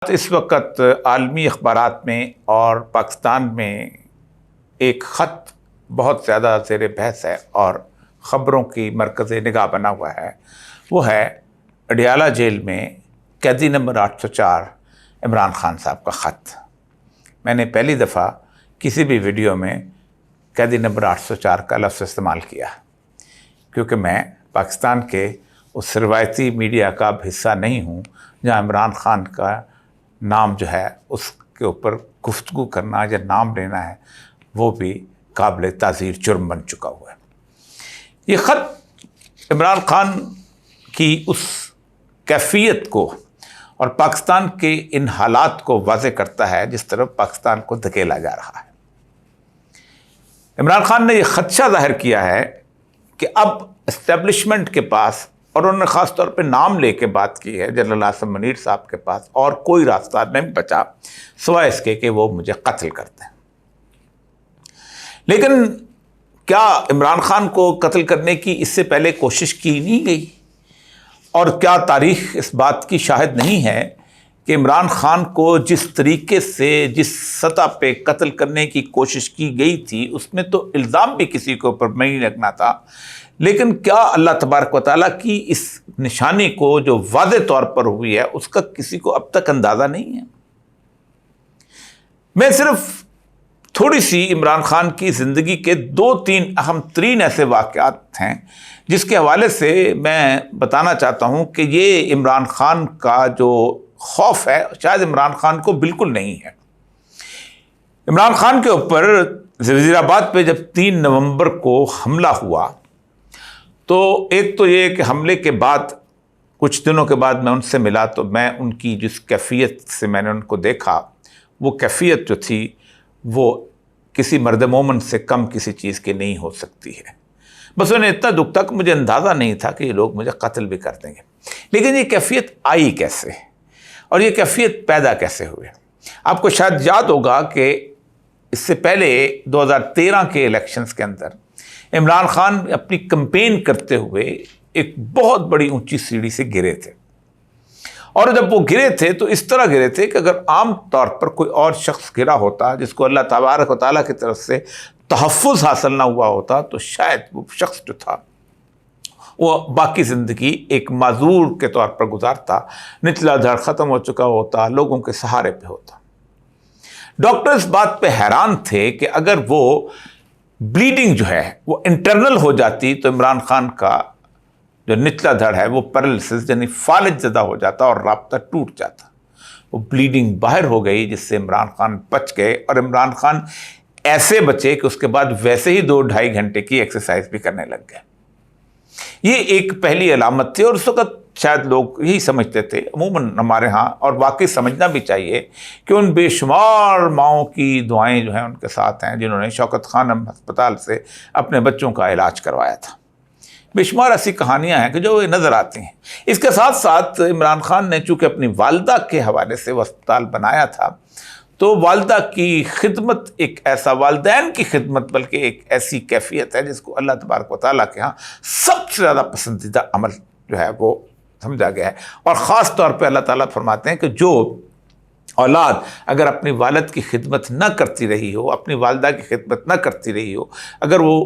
اس وقت عالمی اخبارات میں اور پاکستان میں ایک خط بہت زیادہ زیر بحث ہے اور خبروں کی مرکز نگاہ بنا ہوا ہے، وہ ہے اڈیالہ جیل میں قیدی نمبر 804 عمران خان صاحب کا خط۔ میں نے پہلی دفعہ کسی بھی ویڈیو میں قیدی نمبر 804 کا لفظ استعمال کیا کیونکہ میں پاکستان کے اس روایتی میڈیا کا اب حصہ نہیں ہوں جہاں عمران خان کا نام جو ہے اس کے اوپر گفتگو کرنا یا نام لینا ہے وہ بھی قابل تعزیر جرم بن چکا ہوا ہے۔ یہ خط عمران خان کی اس کیفیت کو اور پاکستان کے ان حالات کو واضح کرتا ہے جس طرف پاکستان کو دھکیلا جا رہا ہے۔ عمران خان نے یہ خدشہ ظاہر کیا ہے کہ اب اسٹیبلشمنٹ کے پاس، اور انہوں نے خاص طور پہ نام لے کے بات کی ہے، جنرل آصم منیر صاحب کے پاس اور کوئی راستہ نہیں بچا سوائے اس کے کہ وہ مجھے قتل کرتے ہیں۔ لیکن کیا عمران خان کو قتل کرنے کی اس سے پہلے کوشش کی نہیں گئی؟ اور کیا تاریخ اس بات کی شاہد نہیں ہے کہ عمران خان کو جس طریقے سے جس سطح پہ قتل کرنے کی کوشش کی گئی تھی اس میں تو الزام بھی کسی کے اوپر نہیں لگنا تھا، لیکن کیا اللہ تبارک و تعالیٰ کی اس نشانی کو جو واضح طور پر ہوئی ہے اس کا کسی کو اب تک اندازہ نہیں ہے؟ میں صرف تھوڑی سی عمران خان کی زندگی کے 2-3 اہم ترین ایسے واقعات ہیں جس کے حوالے سے میں بتانا چاہتا ہوں کہ یہ عمران خان کا جو خوف ہے شاید عمران خان کو بالکل نہیں ہے۔ عمران خان کے اوپر وزیر آباد پہ جب 3 نومبر کو حملہ ہوا تو ایک تو یہ کہ حملے کے بعد کچھ دنوں کے بعد میں ان سے ملا تو میں ان کی جس کیفیت سے میں نے ان کو دیکھا وہ کیفیت جو تھی وہ کسی مرد مومن سے کم کسی چیز کی نہیں ہو سکتی ہے۔ بس انہیں اتنا دکھ تھا کہ مجھے اندازہ نہیں تھا کہ یہ لوگ مجھے قتل بھی کر دیں گے، لیکن یہ کیفیت آئی کیسے اور یہ کیفیت پیدا کیسے ہوئے؟ آپ کو شاید یاد ہوگا کہ اس سے پہلے 2013 کے الیکشنز کے اندر عمران خان اپنی کمپین کرتے ہوئے ایک بہت بڑی اونچی سیڑھی سے گرے تھے، اور جب وہ گرے تھے تو اس طرح گرے تھے کہ اگر عام طور پر کوئی اور شخص گرا ہوتا جس کو اللہ تبارک و تعالیٰ کی طرف سے تحفظ حاصل نہ ہوا ہوتا تو شاید وہ شخص جو تھا وہ باقی زندگی ایک معذور کے طور پر گزارتا، نچلا دھڑ ختم ہو چکا ہوتا، لوگوں کے سہارے پہ ہوتا۔ ڈاکٹر اس بات پہ حیران تھے کہ اگر وہ بلیڈنگ جو ہے وہ انٹرنل ہو جاتی تو عمران خان کا جو نچلا دھڑ ہے وہ پیرالسس یعنی فالج زدہ ہو جاتا اور رابطہ ٹوٹ جاتا۔ وہ بلیڈنگ باہر ہو گئی جس سے عمران خان بچ گئے، اور عمران خان ایسے بچے کہ اس کے بعد ویسے ہی 2-2.5 گھنٹے کی ایکسرسائز بھی کرنے لگ گئے۔ یہ ایک پہلی علامت تھی، اور اس وقت شاید لوگ یہی سمجھتے تھے، عموماً ہمارے ہاں، اور واقعی سمجھنا بھی چاہیے کہ ان بے شمار ماؤں کی دعائیں جو ہیں ان کے ساتھ ہیں جنہوں نے شوکت خانم ہسپتال سے اپنے بچوں کا علاج کروایا تھا۔ بے شمار ایسی کہانیاں ہیں کہ جو نظر آتی ہیں۔ اس کے ساتھ ساتھ عمران خان نے چونکہ اپنی والدہ کے حوالے سے وہ ہسپتال بنایا تھا تو والدہ کی خدمت ایک ایسا، والدین کی خدمت بلکہ ایک ایسی کیفیت ہے جس کو اللہ تبارک و تعالیٰ کے ہاں سب سے زیادہ پسندیدہ عمل جو ہے وہ سمجھا گیا ہے، اور خاص طور پہ اللہ تعالیٰ فرماتے ہیں کہ جو اولاد اگر اپنی والد کی خدمت نہ کرتی رہی ہو، اپنی والدہ کی خدمت نہ کرتی رہی ہو، اگر وہ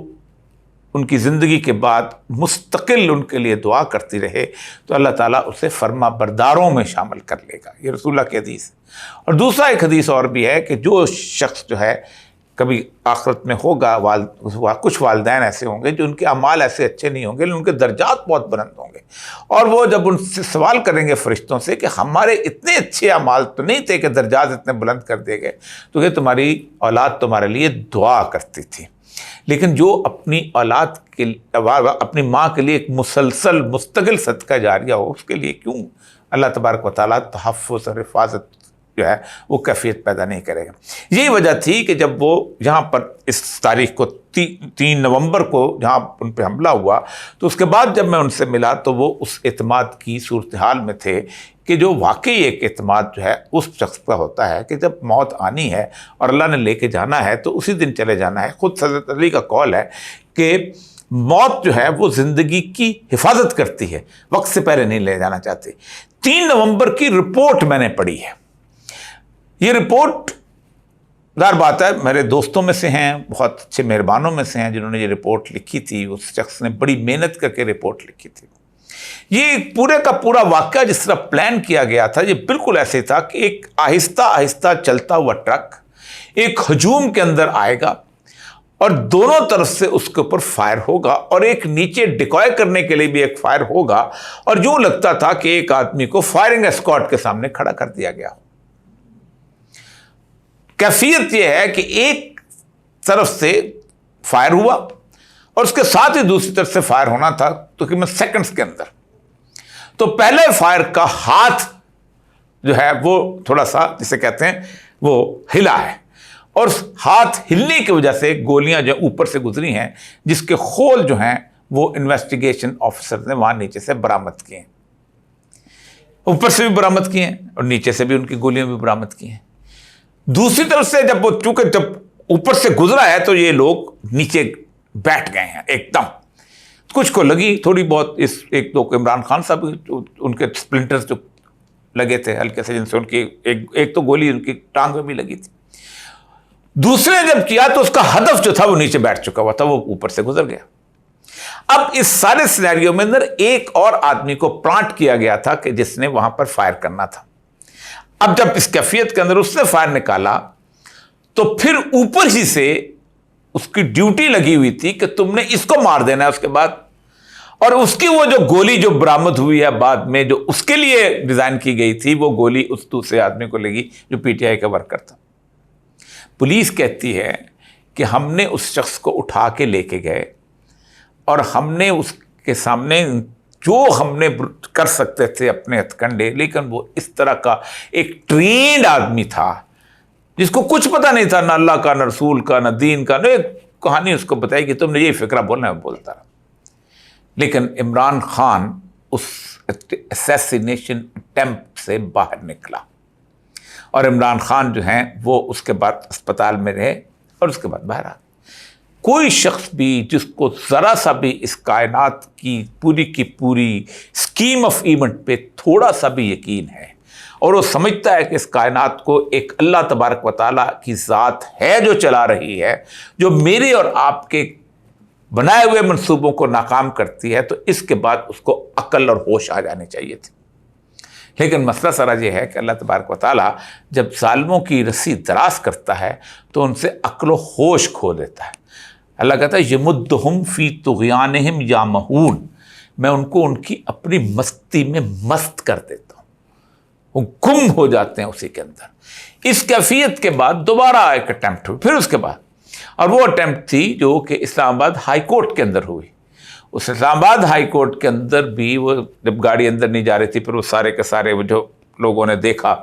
ان کی زندگی کے بعد مستقل ان کے لیے دعا کرتی رہے تو اللہ تعالیٰ اسے فرما برداروں میں شامل کر لے گا۔ یہ رسول اللہ کی حدیث ہے۔ اور دوسرا ایک حدیث اور بھی ہے کہ جو شخص جو ہے کبھی آخرت میں ہوگا، کچھ والدین ایسے ہوں گے جو ان کے اعمال ایسے اچھے نہیں ہوں گے لیکن ان کے درجات بہت بلند ہوں گے، اور وہ جب ان سے سوال کریں گے فرشتوں سے کہ ہمارے اتنے اچھے اعمال تو نہیں تھے کہ درجات اتنے بلند کر دیے گئے، تو یہ تمہاری اولاد تمہارے لیے دعا کرتی تھی، لیکن جو اپنی اولاد کے اپنی ماں کے لیے ایک مسلسل مستقل صدقہ جاریہ ہو اس کے لیے کیوں اللہ تبارک و تعالیٰ تحفظ اور حفاظت جو ہے وہ کیفیت پیدا نہیں کرے گا؟ یہی وجہ تھی کہ جب وہ یہاں پر اس تاریخ کو 3 نومبر کو جہاں ان پہ حملہ ہوا تو اس کے بعد جب میں ان سے ملا تو وہ اس اعتماد کی صورتحال میں تھے کہ جو واقعی ایک اعتماد جو ہے اس شخص کا ہوتا ہے کہ جب موت آنی ہے اور اللہ نے لے کے جانا ہے تو اسی دن چلے جانا ہے۔ خود حضرت علی کا قول ہے کہ موت جو ہے وہ زندگی کی حفاظت کرتی ہے، وقت سے پہلے نہیں لے جانا چاہتی۔ 3 نومبر کی رپورٹ میں نے پڑھی ہے یہ رپورٹ ظاہر بات ہے میرے دوستوں میں سے ہیں، بہت اچھے مہربانوں میں سے ہیں جنہوں نے یہ رپورٹ لکھی تھی. اس شخص نے بڑی محنت کر کے رپورٹ لکھی تھی. یہ پورے کا پورا واقعہ جس طرح پلان کیا گیا تھا یہ بالکل ایسے تھا کہ ایک آہستہ آہستہ چلتا ہوا ٹرک ایک ہجوم کے اندر آئے گا اور دونوں طرف سے اس کے اوپر فائر ہوگا اور ایک نیچے ڈکوائے کرنے کے لیے بھی ایک فائر ہوگا، اور یوں لگتا تھا کہ ایک آدمی کو فائرنگ اسکواڈ کے سامنے کھڑا کر دیا گیا. کیفیت یہ ہے کہ ایک طرف سے فائر ہوا اور اس کے ساتھ ہی دوسری طرف سے فائر ہونا تھا تقریباً سیکنڈز کے اندر. تو پہلے فائر کا ہاتھ جو ہے وہ تھوڑا سا جسے کہتے ہیں وہ ہلا ہے، اور ہاتھ ہلنے کی وجہ سے گولیاں جو اوپر سے گزری ہیں جس کے خول جو ہیں وہ انویسٹیگیشن آفیسر نے وہاں نیچے سے برآمد کیے ہیں، اوپر سے بھی برآمد کیے ہیں اور نیچے سے بھی ان کی گولیاں بھی برآمد کی ہیں. دوسری طرف سے جب وہ چونکہ جب اوپر سے گزرا ہے تو یہ لوگ نیچے بیٹھ گئے ہیں ایک دم. کچھ کو لگی تھوڑی بہت، اس ایک دو کو عمران خان صاحب ان کے سپلنٹرز جو لگے تھے ہلکے سے، جن سے ان کی ایک تو گولی ان کی ٹانگ میں بھی لگی تھی. دوسرے نے جب کیا تو اس کا ہدف جو تھا وہ نیچے بیٹھ چکا ہوا تھا، وہ اوپر سے گزر گیا. اب اس سارے سینیریو میں اندر ایک اور آدمی کو پلانٹ کیا گیا تھا کہ جس نے وہاں پر فائر کرنا تھا. اب جب اس کیفیت کے اندر اس نے فائر نکالا تو پھر اوپر ہی سے اس کی ڈیوٹی لگی ہوئی تھی کہ تم نے اس کو مار دینا ہے اس کے بعد، اور اس کی وہ جو گولی جو برآمد ہوئی ہے بعد میں جو اس کے لیے ڈیزائن کی گئی تھی وہ گولی اس دوسرے آدمی کو لگی جو پی ٹی آئی کا ورکر تھا. پولیس کہتی ہے کہ ہم نے اس شخص کو اٹھا کے لے کے گئے اور ہم نے اس کے سامنے جو ہم نے کر سکتے تھے اپنے ہتھ کنڈے، لیکن وہ اس طرح کا ایک ٹرینڈ آدمی تھا جس کو کچھ پتہ نہیں تھا، نہ اللہ کا، نہ رسول کا، نہ دین کا. نہ ایک کہانی اس کو بتائی کہ تم نے یہ فکرہ بولنا ہے، بولتا رہا. لیکن عمران خان اس اسیسینیشن اٹیمپٹ سے باہر نکلا اور عمران خان جو ہیں وہ اس کے بعد اسپتال میں رہے اور اس کے بعد باہر آ گئے. کوئی شخص بھی جس کو ذرا سا بھی اس کائنات کی پوری اسکیم آف ایونٹ پہ تھوڑا سا بھی یقین ہے اور وہ سمجھتا ہے کہ اس کائنات کو ایک اللہ تبارک و تعالیٰ کی ذات ہے جو چلا رہی ہے، جو میرے اور آپ کے بنائے ہوئے منصوبوں کو ناکام کرتی ہے، تو اس کے بعد اس کو عقل اور ہوش آ جانی چاہیے تھی. لیکن مسئلہ سارا یہ ہے کہ اللہ تبارک و تعالیٰ جب ظالموں کی رسی دراز کرتا ہے تو ان سے عقل و ہوش کھو دیتا ہے. اللہ کہتا ہے یمدہم فی طغیانہم یعمہون، میں ان کو ان کی اپنی مستی میں مست کر دیتا ہوں، وہ گم ہو جاتے ہیں اسی کے اندر. اس کیفیت کے بعد دوبارہ ایک اٹیمپٹ ہوئی پھر اس کے بعد، اور وہ اٹیمپٹ تھی جو کہ اسلام آباد ہائی کورٹ کے اندر ہوئی. اس اسلام آباد ہائی کورٹ کے اندر بھی وہ جب گاڑی اندر نہیں جا رہی تھی پھر وہ سارے کے سارے وہ جو لوگوں نے دیکھا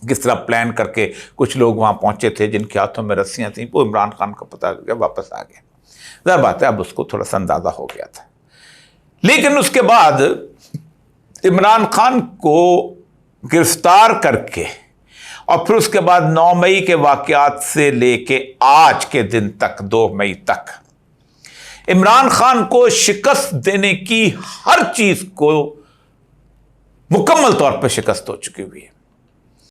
کس طرح پلان کر کے کچھ لوگ وہاں پہنچے تھے جن کے ہاتھوں میں رسیاں تھیں، وہ عمران خان کا پتہ گیا واپس آ گیا. ظاہر بات ہے اب اس کو تھوڑا سا اندازہ ہو گیا تھا. لیکن اس کے بعد عمران خان کو گرفتار کر کے اور پھر اس کے بعد 9 مئی کے واقعات سے لے کے آج کے دن تک 2 مئی تک عمران خان کو شکست دینے کی ہر چیز کو مکمل طور پہ شکست ہو چکی ہوئی ہے.